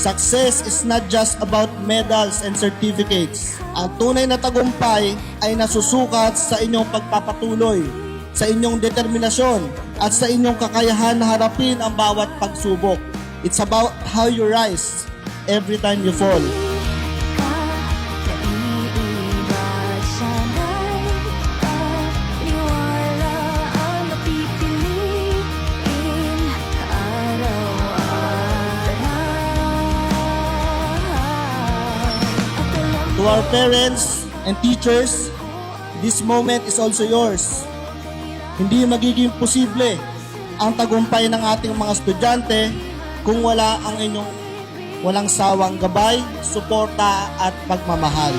Success is not just about medals and certificates. Ang tunay na tagumpay ay nasusukat sa inyong pagpapatuloy, sa inyong determinasyon, at sa inyong kakayahan na harapin ang bawat pagsubok. It's about how you rise every time you fall. To our parents and teachers, this moment is also yours. Hindi magiging posible ang tagumpay ng ating mga estudyante kung wala ang inyong walang sawang gabay, suporta at pagmamahal.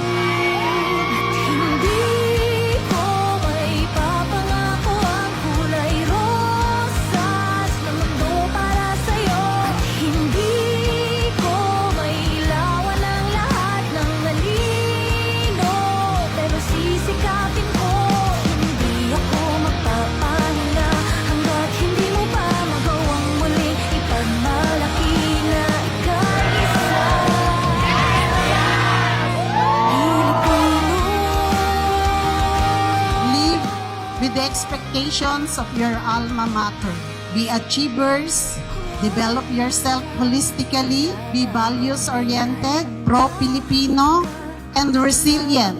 With the expectations of your alma mater. Be achievers, develop yourself holistically, be values-oriented, pro-Filipino, and resilient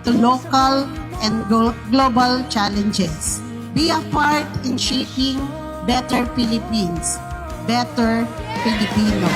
to local and global challenges. Be a part in shaping better Philippines, better Filipino.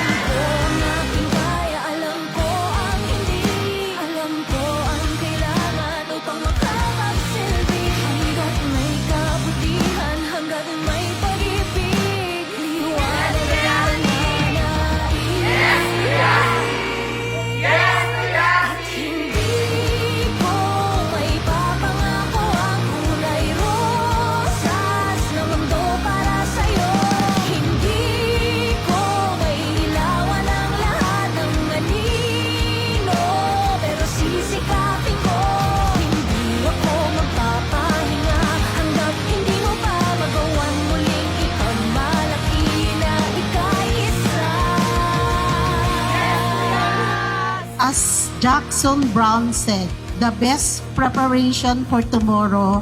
As Jackson Brown said, the best preparation for tomorrow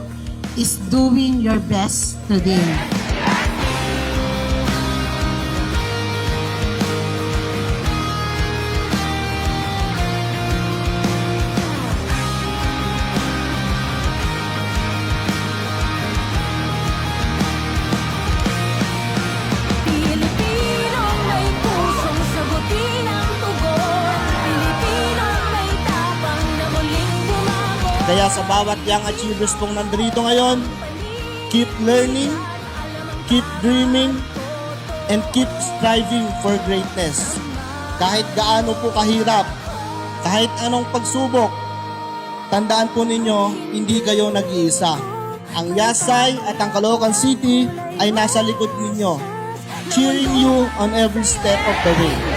is doing your best today. Kaya sa bawat young achievers pong nandito ngayon, keep learning, keep dreaming, and keep striving for greatness. Kahit gaano po kahirap, kahit anong pagsubok, tandaan po ninyo, hindi kayo nag-iisa. Ang Yasay at ang Caloocan City ay nasa likod ninyo, cheering you on every step of the way.